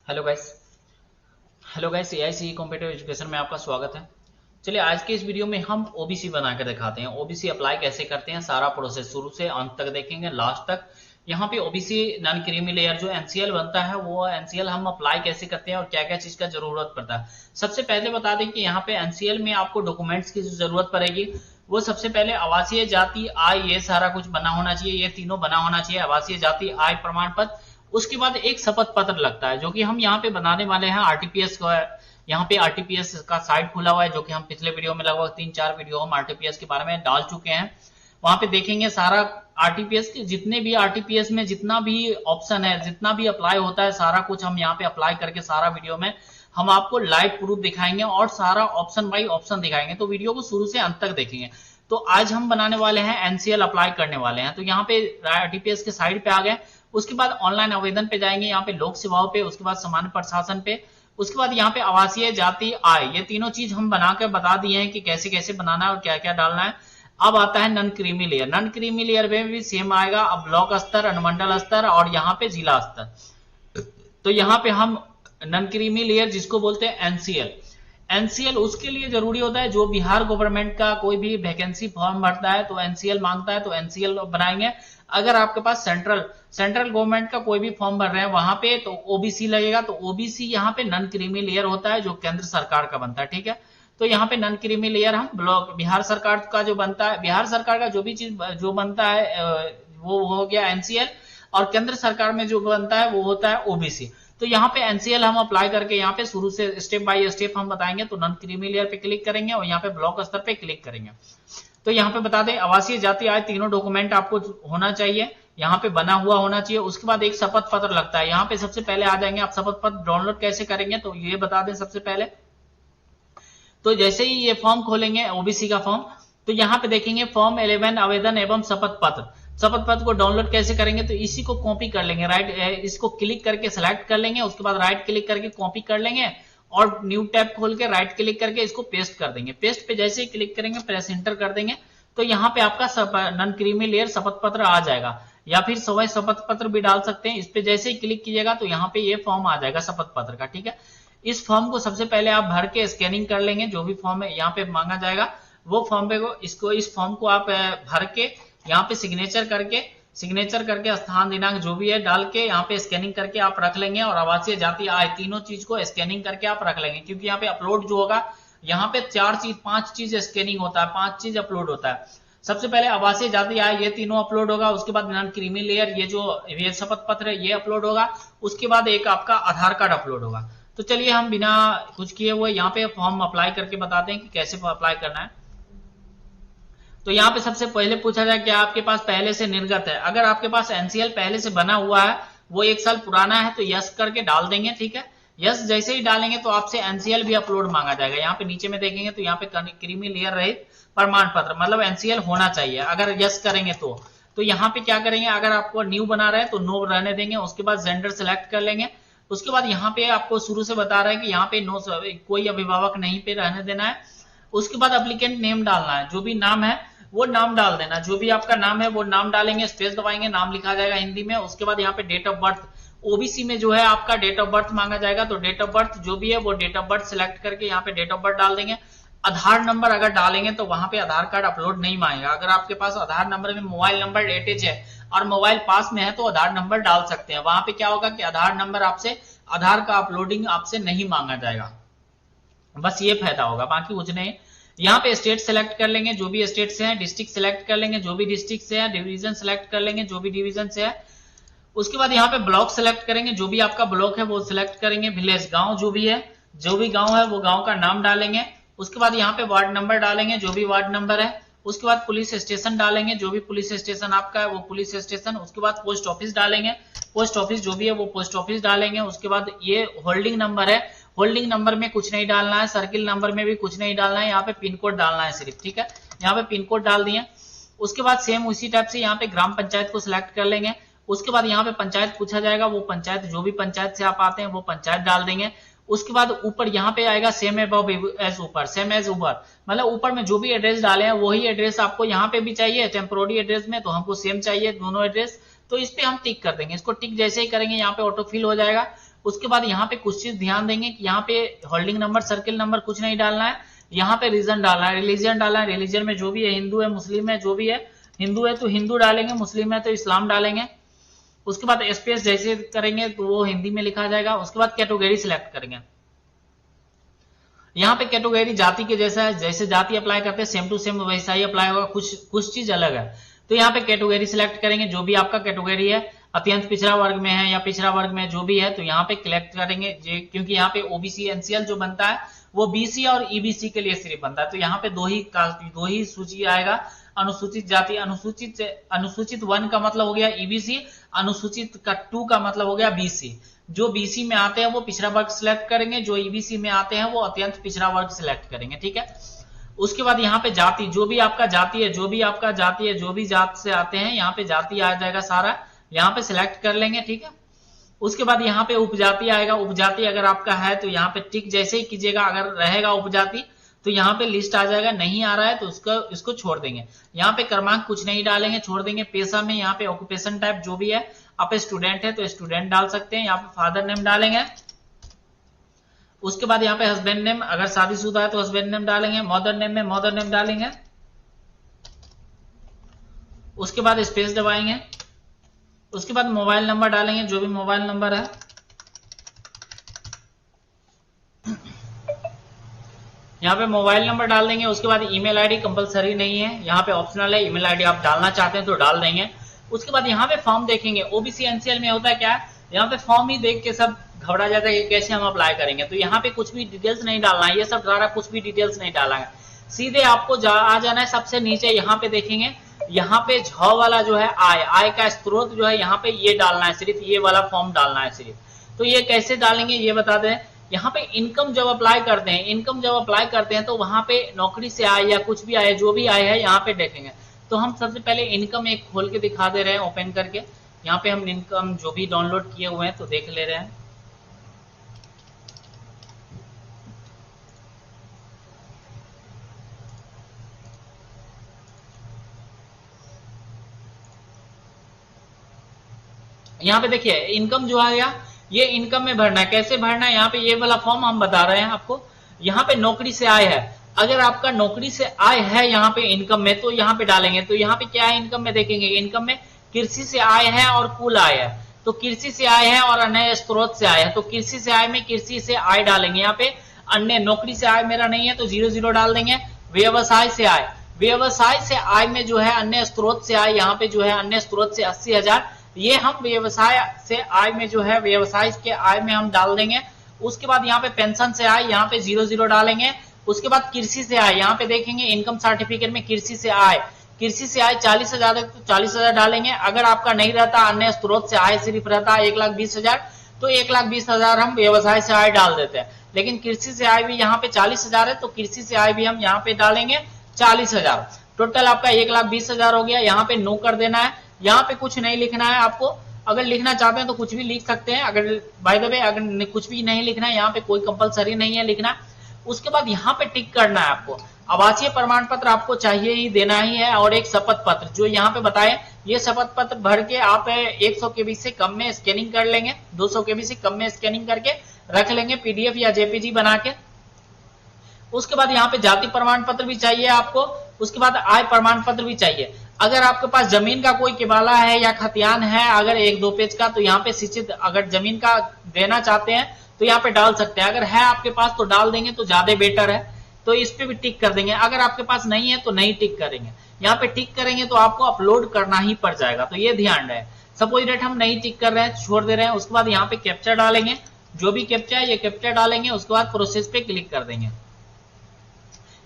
Hello guys. AIC competitive education में आपका स्वागत है। चलिए आज के इस वीडियो में हम ओबीसी बना कर दिखाते हैं। ओबीसी अप्लाई कैसे करते हैं, सारा प्रोसेस शुरू से अंत तक देखेंगे, लास्ट तक। यहाँ पे ओबीसी नॉन क्रीमी लेयर जो एनसीएल बनता है, वो एनसीएल हम अप्लाई कैसे करते हैं और क्या क्या चीज का जरूरत पड़ता है। सबसे पहले बता दें कि यहाँ पे एनसीएल में आपको डॉक्यूमेंट्स की जरूरत पड़ेगी। वो सबसे पहले आवासीय जाति आय, ये सारा कुछ बना होना चाहिए, ये तीनों बना होना चाहिए। आवासीय जाति आय प्रमाण पत्र, उसके बाद एक शपथ पत्र लगता है जो कि हम यहाँ पे बनाने वाले हैं आरटीपीएस का। यहाँ पे आरटीपीएस का साइट खुला हुआ है, जो कि हम पिछले वीडियो में लगभग 3-4 वीडियो हम आरटीपीएस के बारे में डाल चुके हैं। वहां पे देखेंगे सारा आरटीपीएस के जितने भी आरटीपीएस में जितना भी ऑप्शन है, जितना भी अप्लाई होता है, सारा कुछ हम यहाँ पे अप्लाई करके सारा वीडियो में हम आपको लाइव प्रूफ दिखाएंगे और सारा ऑप्शन बाई ऑप्शन दिखाएंगे। तो वीडियो को शुरू से अंत तक देखेंगे। तो आज हम बनाने वाले हैं एनसीएल अप्लाई करने वाले हैं। तो यहाँ पे आरटीपीएस के साइट पे आ गए। उसके बाद ऑनलाइन आवेदन पे जाएंगे, यहाँ पे लोक सेवाओं पे, उसके बाद सामान्य प्रशासन पे, उसके बाद यहाँ पे आवासीय जाति आय, ये तीनों चीज हम बनाकर बता दिए हैं कि कैसे कैसे बनाना है और क्या क्या डालना है। अब आता है non creamy layer. Non creamy layer में भी सेम आएगा, अब ब्लॉक स्तर, अनुमंडल स्तर और यहाँ पे जिला स्तर। तो यहाँ पे हम नॉन क्रीमी लेयर जिसको बोलते हैं एनसीएल, एनसीएल उसके लिए जरूरी होता है जो बिहार गवर्नमेंट का कोई भी वैकेंसी फॉर्म भरता है तो एनसीएल मांगता है, तो एनसीएल बनाएंगे। अगर आपके पास सेंट्रल गवर्नमेंट का कोई भी फॉर्म भर रहे हैं वहां पे, तो ओबीसी लगेगा। तो ओबीसी यहाँ पे नॉन क्रीमी लेयर होता है जो केंद्र सरकार का बनता है, ठीक है। तो यहाँ पे नॉन क्रीमी लेयर हम ब्लॉक बिहार सरकार का जो बनता है, बिहार सरकार का जो भी चीज जो बनता है वो हो गया एनसीएल, और केंद्र सरकार में जो बनता है वो होता है ओबीसी। तो यहाँ पे एनसीएल हम अप्लाई करके यहाँ पे शुरू से स्टेप बाय स्टेप हम बताएंगे। तो नॉन क्रीमी लेयर पे क्लिक करेंगे और यहाँ पे ब्लॉक स्तर पे क्लिक करेंगे। तो यहाँ पे बता दें आवासीय जाति आय तीनों डॉक्यूमेंट आपको होना चाहिए, यहाँ पे बना हुआ होना चाहिए। उसके बाद एक शपथ पत्र लगता है। यहाँ पे सबसे पहले आ जाएंगे आप शपथ पत्र डाउनलोड कैसे करेंगे, तो ये बता दें सबसे पहले। तो जैसे ही ये फॉर्म खोलेंगे ओबीसी का फॉर्म, तो यहाँ पे देखेंगे फॉर्म 11 आवेदन एवं शपथ पत्र। शपथ पत्र को डाउनलोड कैसे करेंगे, तो इसी को कॉपी कर लेंगे, राइट, इसको क्लिक करके सिलेक्ट कर लेंगे, उसके बाद राइट क्लिक करके कॉपी कर लेंगे और न्यू टैब खोल के राइट क्लिक करके इसको पेस्ट कर देंगे। पेस्ट पे जैसे ही क्लिक करेंगे प्रेस इंटर कर देंगे, तो यहाँ पे आपका नॉन क्रीमी लेयर शपथ पत्र आ जाएगा, या फिर सवय शपथ पत्र भी डाल सकते हैं। इस पे जैसे ही क्लिक कीजिएगा तो यहाँ पे ये फॉर्म आ जाएगा शपथ पत्र का, ठीक है। इस फॉर्म को सबसे पहले आप भर के स्कैनिंग कर लेंगे, जो भी फॉर्म है यहाँ पे मांगा जाएगा वो फॉर्म पे इस फॉर्म को आप भर के यहाँ पे सिग्नेचर करके स्थान दिनांक जो भी है डाल के यहाँ पे स्कैनिंग करके आप रख लेंगे। और आवासीय जाति आय तीनों चीज को स्कैनिंग करके आप रख लेंगे, क्योंकि यहाँ पे अपलोड जो होगा, यहाँ पे 5 चीज स्कैनिंग होता है, 5 चीज अपलोड होता है। सबसे पहले आवासीय जाति आय ये तीनों अपलोड होगा, उसके बाद नॉन क्रीमी लेयर ये जो ये शपथ पत्र है ये अपलोड होगा, उसके बाद एक आपका आधार कार्ड अपलोड होगा। तो चलिए हम बिना कुछ किए हुए यहाँ पे फॉर्म अप्लाई करके बताते हैं कि कैसे अप्लाई करना है। तो यहाँ पे सबसे पहले पूछा जाए कि आपके पास पहले से निर्गत है। अगर आपके पास एनसीएल पहले से बना हुआ है, वो 1 साल पुराना है, तो यस करके डाल देंगे, ठीक है। यस जैसे ही डालेंगे तो आपसे एनसीएल भी अपलोड मांगा जाएगा। यहाँ पे नीचे में देखेंगे तो यहाँ पे क्रीमी लेयर रहित प्रमाण पत्र, मतलब एनसीएल होना चाहिए। अगर यस करेंगे तो यहाँ पे क्या करेंगे, अगर आपको न्यू बना रहे हैं तो नो रहने देंगे। उसके बाद जेंडर सिलेक्ट कर लेंगे। उसके बाद यहाँ पे आपको शुरू से बता रहा है कि यहाँ पे नो, कोई अभिभावक नहीं पे रहने देना है। उसके बाद एप्लीकेंट नेम डालना है, जो भी नाम है वो नाम डाल देना, जो भी आपका नाम है वो नाम डालेंगे, स्पेस दबाएंगे, नाम लिखा जाएगा हिंदी में। उसके बाद यहाँ पे डेट ऑफ बर्थ, ओबीसी में जो है आपका डेट ऑफ बर्थ मांगा जाएगा, तो डेट ऑफ बर्थ जो भी है वो डेट ऑफ बर्थ सिलेक्ट करके यहाँ पे डेट ऑफ बर्थ डाल देंगे। आधार नंबर अगर डालेंगे तो वहां पे आधार कार्ड अपलोड नहीं मांगेगा। अगर आपके पास आधार नंबर में मोबाइल नंबर अटैच है और मोबाइल पास में है तो आधार नंबर डाल सकते हैं। वहां पे क्या होगा कि आधार नंबर आपसे, आधार का अपलोडिंग आपसे नहीं मांगा जाएगा, बस ये फायदा होगा, बाकी कुछ नहीं। यहाँ पे स्टेट सेलेक्ट कर लेंगे, जो भी स्टेट से है। डिस्ट्रिक्ट सेलेक्ट कर लेंगे, जो भी डिस्ट्रिक्ट से है। डिवीजन सेलेक्ट कर लेंगे, जो भी डिवीजन से है। उसके बाद यहाँ पे ब्लॉक सेलेक्ट करेंगे, जो भी आपका ब्लॉक है वो सिलेक्ट करेंगे। विलेज, गांव जो भी गांव है वो गांव का नाम डालेंगे। उसके बाद यहाँ पे वार्ड नंबर डालेंगे, जो भी वार्ड नंबर है। उसके बाद पुलिस स्टेशन डालेंगे, जो भी पुलिस स्टेशन आपका है वो पुलिस स्टेशन। उसके बाद पोस्ट ऑफिस डालेंगे, पोस्ट ऑफिस जो भी है वो पोस्ट ऑफिस डालेंगे। उसके बाद ये होल्डिंग नंबर है, होल्डिंग नंबर में कुछ नहीं डालना है, सर्किल नंबर में भी कुछ नहीं डालना है, यहाँ पे पिन कोड डालना है सिर्फ, ठीक है। यहाँ पे पिन कोड डाल दिए। उसके बाद सेम उसी टाइप से यहाँ पे ग्राम पंचायत को सिलेक्ट कर लेंगे। उसके बाद यहाँ पे पंचायत पूछा जाएगा, वो पंचायत जो भी पंचायत से आप आते हैं वो पंचायत डाल देंगे। उसके बाद ऊपर यहाँ पे आएगा सेम अबव एज ऊपर, सेम एज ऊपर, मतलब ऊपर में जो भी एड्रेस डाले हैं वही एड्रेस आपको यहाँ पे भी चाहिए। टेम्पोररी एड्रेस में तो हमको सेम चाहिए दोनों एड्रेस, तो इस पे हम टिक कर देंगे। इसको टिक जैसे ही करेंगे यहाँ पे ऑटो फिल हो जाएगा। उसके बाद यहाँ पे कुछ चीज ध्यान देंगे कि यहाँ पे होल्डिंग नंबर, सर्किल नंबर कुछ नहीं डालना है। यहाँ पे रीजन डालना है, रिलीजन डालना है, रिलीजन में जो भी है, हिंदू है, मुस्लिम है, जो भी है, हिंदू है तो हिंदू डालेंगे, मुस्लिम है तो इस्लाम डालेंगे। उसके बाद स्पेस जैसे करेंगे तो वो हिंदी में लिखा जाएगा। उसके बाद कैटेगरी सिलेक्ट करेंगे। यहाँ पे कैटेगरी जाति के जैसा है, जैसे जाति अप्लाई करते हैं सेम टू सेम वैसा ही अप्लाई होगा, कुछ चीज अलग है। तो यहाँ पे कैटेगरी सिलेक्ट करेंगे, जो भी आपका कैटेगरी है, अत्यंत पिछड़ा वर्ग में है या पिछड़ा वर्ग में जो भी है, तो यहाँ पे कलेक्ट करेंगे। क्योंकि यहाँ पे ओबीसी एनसीएल जो बनता है वो बीसी और ईबीसी के लिए सिर्फ बनता है। तो यहाँ पे दो ही सूची आएगा, अनुसूचित जाति, अनुसूचित 1 का मतलब हो गया ईबीसी, अनुसूचित का 2 का मतलब हो गया बीसी। जो बीसी में आते हैं वो पिछड़ा वर्ग सिलेक्ट करेंगे, जो ईबीसी में आते हैं वो अत्यंत पिछड़ा वर्ग सिलेक्ट करेंगे, ठीक है। उसके बाद यहाँ पे जाति, जो भी आपका जाति है, जो भी जात से आते हैं, यहाँ पे जाति आ जाएगा सारा, यहाँ पे सिलेक्ट कर लेंगे, ठीक है। उसके बाद यहाँ पे उपजाति आएगा, उपजाति अगर आपका है तो यहाँ पे टिक जैसे ही कीजिएगा, अगर रहेगा उपजाति तो यहाँ पे लिस्ट आ जाएगा, नहीं आ रहा है तो इसको छोड़ देंगे। यहाँ पे क्रमांक कुछ नहीं डालेंगे, छोड़ देंगे। पेशा में यहाँ पे ऑक्यूपेशन टाइप जो भी है, आप स्टूडेंट है तो स्टूडेंट डाल सकते हैं, यहाँ पे फादर नेम डालेंगे। उसके बाद यहाँ पे हस्बैंड नेम, अगर शादीशुदा है तो हस्बैंड नेम डालेंगे, मदर नेम में मदर नेम डालेंगे। उसके बाद स्पेस दबाएंगे। उसके बाद मोबाइल नंबर डालेंगे, जो भी मोबाइल नंबर है। यहाँ पे मोबाइल नंबर डाल देंगे। उसके बाद ईमेल आईडी कंपलसरी नहीं है, यहाँ पे ऑप्शनल है। ईमेल आईडी आप डालना चाहते हैं तो डाल देंगे। उसके बाद यहाँ पे फॉर्म देखेंगे। ओबीसी एनसीएल में होता है क्या, यहाँ पे फॉर्म ही देख के सब घबरा जाता है कि कैसे हम अप्लाई करेंगे। तो यहाँ पे कुछ भी डिटेल्स नहीं डालना है, ये सब सारा कुछ भी डिटेल्स नहीं डालना है, सीधे आपको आ जाना है सबसे नीचे। यहाँ पे देखेंगे, यहाँ पे झ वाला जो है आय का स्रोत जो है, यहाँ पे ये डालना है, सिर्फ ये वाला फॉर्म डालना है सिर्फ। तो ये कैसे डालेंगे ये बता दें। यहाँ पे इनकम जब अप्लाई करते हैं तो वहां पे नौकरी से आए या कुछ भी आए, जो भी आए है यहाँ पे देखेंगे। तो हम सबसे पहले इनकम एक खोल के दिखा दे रहे हैं, ओपन करके। यहाँ पे हम इनकम जो भी डाउनलोड किए हुए हैं तो देख ले रहे हैं। यहाँ पे देखिए इनकम जो आ गया, ये इनकम में भरना है। कैसे भरना है, यहाँ पे ये वाला फॉर्म हम बता रहे हैं आपको। यहाँ पे नौकरी से आय है, अगर आपका नौकरी से आय है यहाँ पे इनकम में, तो यहाँ पे डालेंगे। तो यहाँ पे क्या है, इनकम में देखेंगे, इनकम में कृषि से आय है और कुल आय है। तो कृषि से आय है और अन्य स्रोत से आय है, तो कृषि से आय में कृषि से आय डालेंगे। यहाँ पे अन्य नौकरी से आय मेरा नहीं है तो 0 डाल देंगे। व्यवसाय से आय, व्यवसाय से आय में जो है अन्य स्रोत से आय, यहाँ पे जो है अन्य स्रोत से 80,000, ये हम व्यवसाय से आय में जो है व्यवसाय के आय में हम डाल देंगे। उसके बाद यहाँ पे पेंशन से आय, यहाँ पे 0 डालेंगे। उसके बाद कृषि से आय, यहाँ पे देखेंगे इनकम सर्टिफिकेट में कृषि से आय 40,000 है तो 40,000 डालेंगे। अगर आपका नहीं रहता, अन्य स्रोत से आय सिर्फ रहता है 1,20,000, तो 1,20,000 हम व्यवसाय से आय डाल देते हैं। लेकिन कृषि से आय भी यहाँ पे 40,000 है तो कृषि से आय भी हम यहाँ पे डालेंगे 40,000। टोटल आपका 1,20,000 हो गया। यहाँ पे नो कर देना है, यहाँ पे कुछ नहीं लिखना है आपको। अगर लिखना चाहते हैं तो कुछ भी लिख सकते हैं, अगर बाय द वे अगर कुछ भी नहीं लिखना है, यहाँ पे कोई कंपलसरी नहीं है लिखना। उसके बाद यहाँ पे टिक करना है आपको। आवासीय प्रमाण पत्र आपको चाहिए ही, देना ही है, और एक शपथ पत्र जो यहाँ पे बताए, ये शपथ पत्र भर के आप 100 KB से कम में स्कैनिंग कर लेंगे, 200 KB से कम में स्कैनिंग करके रख लेंगे PDF या JPG बना के। उसके बाद यहाँ पे जाति प्रमाण पत्र भी चाहिए आपको। उसके बाद आय प्रमाण पत्र भी चाहिए। अगर आपके पास जमीन का कोई किबाला है या खतियान है, अगर 1-2 पेज का, तो यहाँ पे शिक्षित अगर जमीन का देना चाहते हैं तो यहाँ पे डाल सकते हैं। अगर है आपके पास तो डाल देंगे तो ज्यादा बेटर है, तो इस पे भी टिक कर देंगे। अगर आपके पास नहीं है तो नहीं टिक करेंगे। यहाँ पे टिक करेंगे तो आपको अपलोड करना ही पड़ जाएगा, तो ये ध्यान रहे। सपोज डेट हम नहीं टिक कर रहे हैं, छोड़ दे रहे हैं। उसके बाद यहाँ पे कैप्चा डालेंगे, जो भी कैप्चा है ये कैप्चा डालेंगे। उसके बाद प्रोसेस पे क्लिक कर देंगे।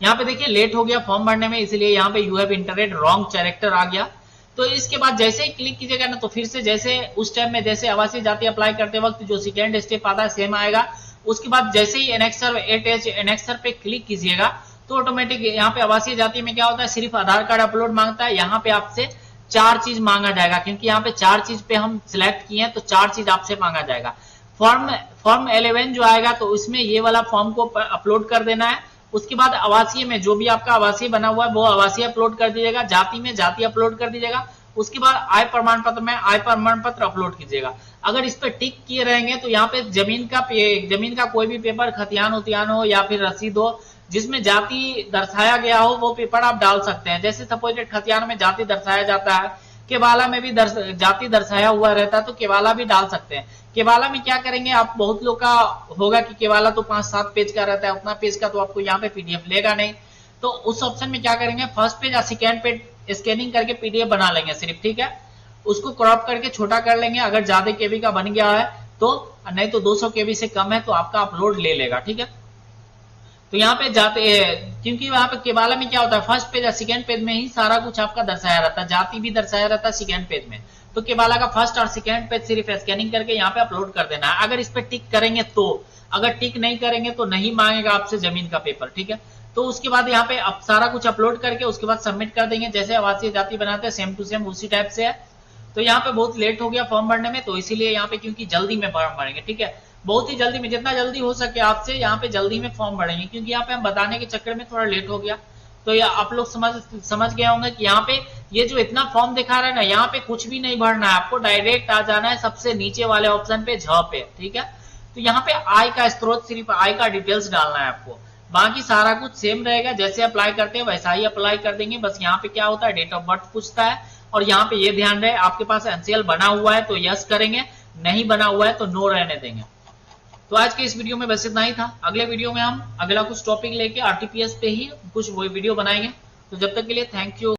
यहाँ पे देखिए लेट हो गया फॉर्म भरने में, इसलिए यहाँ पे यू हैव इंटरेड रॉन्ग कैरेक्टर आ गया। तो इसके बाद जैसे ही क्लिक कीजिएगा ना, तो फिर से जैसे उस टाइम में जैसे आवासीय जाति अप्लाई करते वक्त जो सेकेंड स्टेप आता है सेम आएगा। उसके बाद जैसे ही एनेक्सर 8H एनेक्सर पे क्लिक कीजिएगा तो ऑटोमेटिक यहाँ पे आवासीय जाति में क्या होता है, सिर्फ आधार कार्ड अपलोड मांगता है। यहाँ पे आपसे 4 चीज मांगा जाएगा, क्योंकि यहाँ पे 4 चीज पे हम सिलेक्ट किए हैं तो 4 चीज आपसे मांगा जाएगा। फॉर्म 11 जो आएगा तो उसमें ये वाला फॉर्म को अपलोड कर देना है। उसके बाद आवासीय में जो भी आपका आवासीय बना हुआ है वो आवासीय अपलोड कर दीजिएगा। जाति में जाति अपलोड कर दीजिएगा। उसके बाद आय प्रमाण पत्र में आय प्रमाण पत्र अपलोड कीजिएगा। अगर इस पे टिक किए रहेंगे तो यहाँ पे जमीन का कोई भी पेपर, खतियान उतियान हो या फिर रसीद हो जिसमें जाति दर्शाया गया हो, वो पेपर आप डाल सकते हैं। जैसे सपोज खतियान में जाति दर्शाया जाता है, केवाला में भी जाति दर्शाया हुआ रहता है, तो केवाला भी डाल सकते हैं। केवाला में क्या करेंगे, आप बहुत लोग का होगा कि केवाला तो 5-7 पेज का रहता है, उतना पेज का तो आपको यहाँ पे पीडीएफ लेगा नहीं। तो उस ऑप्शन में क्या करेंगे, फर्स्ट पेज या सेकेंड पेज स्कैनिंग करके पीडीएफ बना लेंगे सिर्फ, ठीक है। उसको क्रॉप करके छोटा कर लेंगे, अगर ज्यादा केबी का बन गया है तो, नहीं तो 200 केबी से कम है तो आपका अपलोड ले लेगा, ठीक है। तो यहाँ पे जाते, क्योंकि वहां पे केवाला में क्या होता है, फर्स्ट पेज या सेकेंड पेज में ही सारा कुछ आपका दर्शाया रहता है, जाति भी दर्शाया रहता है सेकेंड पेज में। तो केवाला का फर्स्ट और सेकेंड पेज सिर्फ स्कैनिंग करके यहाँ पे अपलोड कर देना है। अगर इस पे टिक करेंगे तो, अगर टिक नहीं करेंगे तो नहीं मांगेगा आपसे जमीन का पेपर, ठीक है। तो उसके बाद यहाँ पे अब सारा कुछ अपलोड करके उसके बाद सबमिट कर देंगे, जैसे आवासीय जाति बनाते हैं सेम टू सेम उसी टाइप से है। तो यहाँ पे बहुत लेट हो गया फॉर्म भरने में, तो इसीलिए यहाँ पे क्योंकि जल्दी में फॉर्म भरेंगे, ठीक है, बहुत ही जल्दी में, जितना जल्दी हो सके आपसे यहाँ पे जल्दी में फॉर्म भरेंगे, क्योंकि यहाँ पे हम बताने के चक्कर में थोड़ा लेट हो गया। तो ये आप लोग समझ गए होंगे कि यहाँ पे ये जो इतना फॉर्म दिखा रहा है ना, यहाँ पे कुछ भी नहीं भरना है, आपको डायरेक्ट आ जाना है सबसे नीचे वाले ऑप्शन पे, झ पे, ठीक है। तो यहाँ पे आय का स्रोत, सिर्फ आय का डिटेल्स डालना है आपको, बाकी सारा कुछ सेम रहेगा, जैसे अप्लाई करते हैं वैसा ही अप्लाई कर देंगे। बस यहाँ पे क्या होता है, डेट ऑफ बर्थ पूछता है, और यहाँ पे ये ध्यान रहे आपके पास एनसीएल बना हुआ है तो यस करेंगे, नहीं बना हुआ है तो नो रहने देंगे। तो आज के इस वीडियो में बस इतना ही था। अगले वीडियो में हम अगला कुछ टॉपिक लेके आरटीपीएस पे ही कुछ वो वीडियो बनाएंगे। तो जब तक के लिए थैंक यू।